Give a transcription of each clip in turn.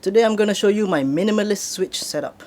Today I'm gonna show you my minimalist switch setup.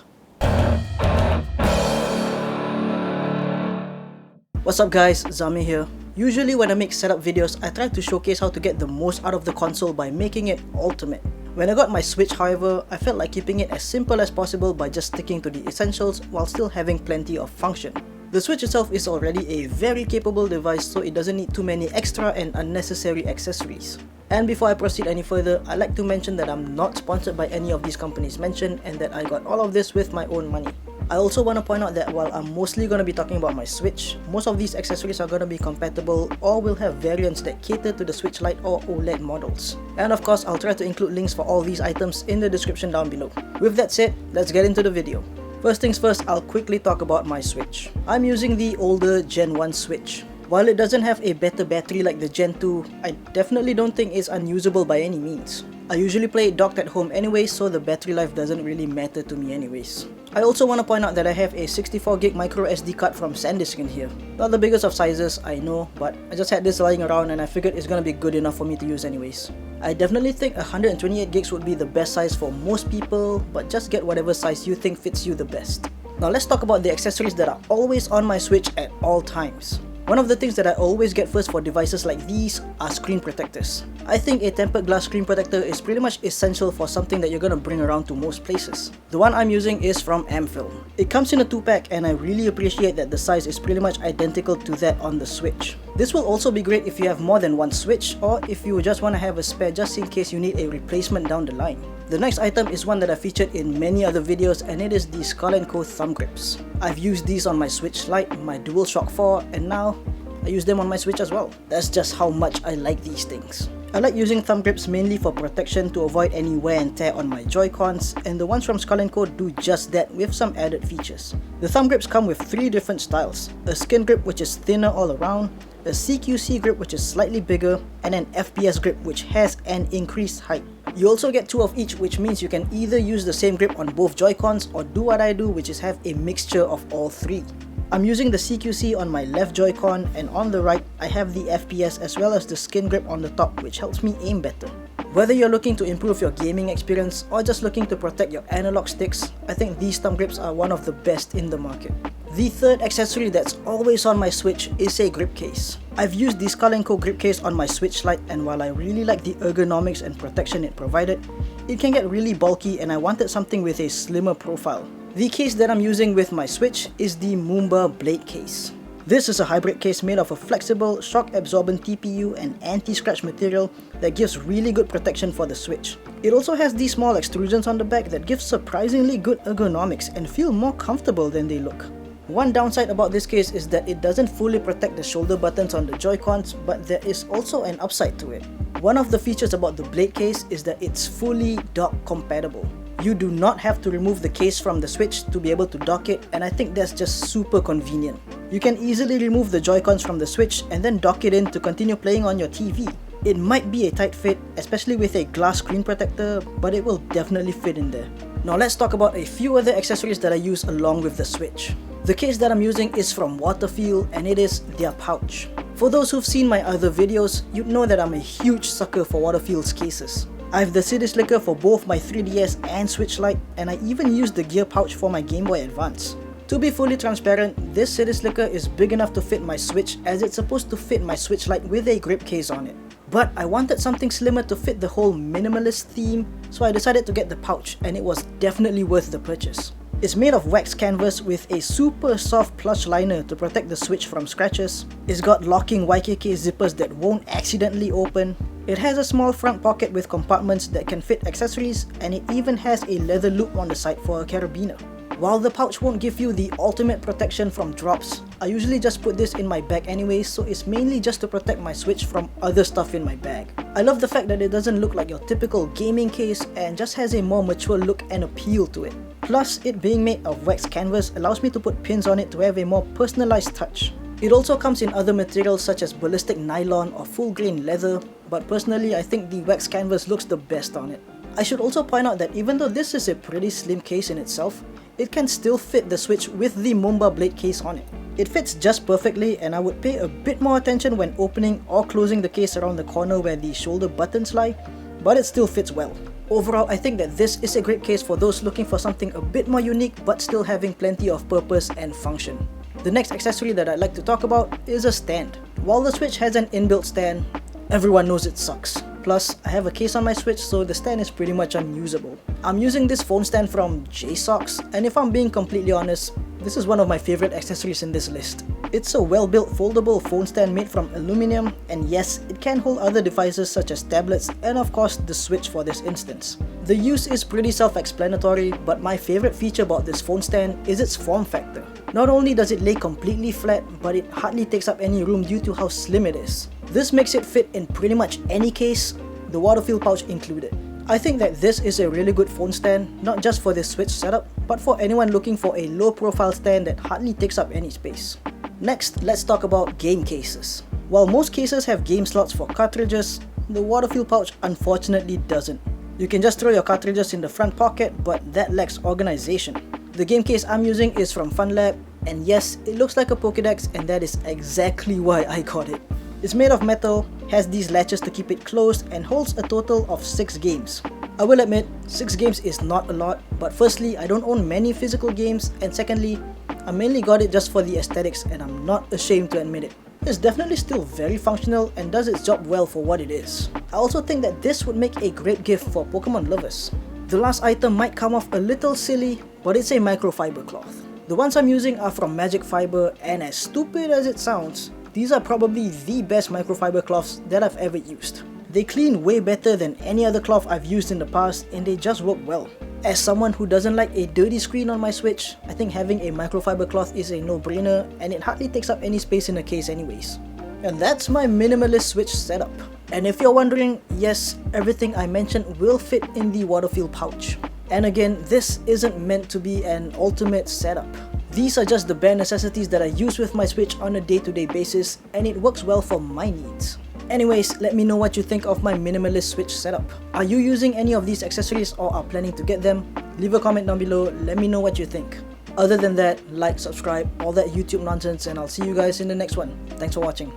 What's up guys, Zami here. Usually when I make setup videos, I try to showcase how to get the most out of the console by making it ultimate. When I got my Switch however, I felt like keeping it as simple as possible by just sticking to the essentials while still having plenty of function. The Switch itself is already a very capable device, so it doesn't need too many extra and unnecessary accessories. And before I proceed any further, I'd like to mention that I'm not sponsored by any of these companies mentioned and that I got all of this with my own money. I also want to point out that while I'm mostly going to be talking about my Switch, most of these accessories are going to be compatible or will have variants that cater to the Switch Lite or OLED models. And of course, I'll try to include links for all these items in the description down below. With that said, let's get into the video. First things first, I'll quickly talk about my Switch. I'm using the older Gen 1 Switch. While it doesn't have a better battery like the Gen 2, I definitely don't think it's unusable by any means. I usually play it docked at home anyway, so the battery life doesn't really matter to me anyways. I also want to point out that I have a 64GB micro SD card from SanDisk in here. Not the biggest of sizes, I know, but I just had this lying around and I figured it's gonna be good enough for me to use anyways. I definitely think 128GB would be the best size for most people, but just get whatever size you think fits you the best. Now let's talk about the accessories that are always on my Switch at all times. One of the things that I always get first for devices like these are screen protectors. I think a tempered glass screen protector is pretty much essential for something that you're gonna bring around to most places. The one I'm using is from Amfilm. It comes in a 2-pack and I really appreciate that the size is pretty much identical to that on the Switch. This will also be great if you have more than one Switch or if you just want to have a spare just in case you need a replacement down the line. The next item is one that I featured in many other videos and it is the Skull & Co thumb grips. I've used these on my Switch Lite, my DualShock 4 and now I use them on my Switch as well. That's just how much I like these things. I like using thumb grips mainly for protection to avoid any wear and tear on my Joy-Cons, and the ones from Skull & Co do just that with some added features. The thumb grips come with 3 different styles: a skin grip which is thinner all around, a CQC grip which is slightly bigger, and an FPS grip which has an increased height. You also get 2 of each, which means you can either use the same grip on both Joy-Cons or do what I do, which is have a mixture of all 3. I'm using the CQC on my left Joy-Con, and on the right I have the FPS as well as the skin grip on the top, which helps me aim better. Whether you're looking to improve your gaming experience or just looking to protect your analog sticks, I think these thumb grips are one of the best in the market. The third accessory that's always on my Switch is a grip case. I've used the Skull & Co grip case on my Switch Lite, and while I really like the ergonomics and protection it provided, it can get really bulky and I wanted something with a slimmer profile. The case that I'm using with my Switch is the Moomba Blade case. This is a hybrid case made of a flexible, shock-absorbent TPU and anti-scratch material that gives really good protection for the Switch. It also has these small extrusions on the back that give surprisingly good ergonomics and feel more comfortable than they look. One downside about this case is that it doesn't fully protect the shoulder buttons on the Joy-Cons, but there is also an upside to it. One of the features about the Blade case is that it's fully dock compatible. You do not have to remove the case from the Switch to be able to dock it, and I think that's just super convenient. You can easily remove the Joy-Cons from the Switch and then dock it in to continue playing on your TV. It might be a tight fit, especially with a glass screen protector, but it will definitely fit in there. Now let's talk about a few other accessories that I use along with the Switch. The case that I'm using is from Waterfield and it is their pouch. For those who've seen my other videos, you'd know that I'm a huge sucker for Waterfield's cases. I have the city slicker for both my 3DS and Switch Lite, and I even use the gear pouch for my Game Boy Advance. To be fully transparent, this city slicker is big enough to fit my Switch as it's supposed to fit my Switch Lite with a grip case on it. But I wanted something slimmer to fit the whole minimalist theme, so I decided to get the pouch, and it was definitely worth the purchase. It's made of wax canvas with a super soft plush liner to protect the Switch from scratches. It's got locking YKK zippers that won't accidentally open. It has a small front pocket with compartments that can fit accessories, and it even has a leather loop on the side for a carabiner. While the pouch won't give you the ultimate protection from drops, I usually just put this in my bag anyway, so it's mainly just to protect my Switch from other stuff in my bag. I love the fact that it doesn't look like your typical gaming case and just has a more mature look and appeal to it. Plus, it being made of wax canvas allows me to put pins on it to have a more personalized touch. It also comes in other materials such as ballistic nylon or full grain leather, but personally I think the wax canvas looks the best on it. I should also point out that even though this is a pretty slim case in itself, it can still fit the Switch with the Moomba Blade case on it. It fits just perfectly, and I would pay a bit more attention when opening or closing the case around the corner where the shoulder buttons lie, but it still fits well. Overall, I think that this is a great case for those looking for something a bit more unique but still having plenty of purpose and function. The next accessory that I'd like to talk about is a stand. While the Switch has an inbuilt stand, everyone knows it sucks. Plus, I have a case on my Switch, so the stand is pretty much unusable. I'm using this phone stand from JSOX, and if I'm being completely honest, this is one of my favorite accessories in this list. It's a well-built foldable phone stand made from aluminum, and yes, it can hold other devices such as tablets and of course the Switch for this instance. The use is pretty self-explanatory, but my favorite feature about this phone stand is its form factor. Not only does it lay completely flat, but it hardly takes up any room due to how slim it is. This makes it fit in pretty much any case, the water fill pouch included. I think that this is a really good phone stand, not just for this Switch setup, but for anyone looking for a low profile stand that hardly takes up any space. Next, let's talk about game cases. While most cases have game slots for cartridges, the water fill pouch unfortunately doesn't. You can just throw your cartridges in the front pocket, but that lacks organization. The game case I'm using is from FunLab, and yes, it looks like a Pokédex, and that is exactly why I got it. It's made of metal, has these latches to keep it closed, and holds a total of 6 games. I will admit, 6 games is not a lot, but firstly, I don't own many physical games, and secondly, I mainly got it just for the aesthetics, and I'm not ashamed to admit it. It's definitely still very functional and does its job well for what it is. I also think that this would make a great gift for Pokemon lovers. The last item might come off a little silly, but it's a microfiber cloth. The ones I'm using are from Magic Fiber, and as stupid as it sounds, these are probably the best microfiber cloths that I've ever used. They clean way better than any other cloth I've used in the past, and they just work well. As someone who doesn't like a dirty screen on my Switch, I think having a microfiber cloth is a no-brainer, and it hardly takes up any space in the case anyways. And that's my minimalist Switch setup. And if you're wondering, yes, everything I mentioned will fit in the water fill pouch. And again, this isn't meant to be an ultimate setup. These are just the bare necessities that I use with my Switch on a day-to-day basis, and it works well for my needs. Anyways, let me know what you think of my minimalist Switch setup. Are you using any of these accessories or are planning to get them? Leave a comment down below, let me know what you think. Other than that, like, subscribe, all that YouTube nonsense, and I'll see you guys in the next one. Thanks for watching.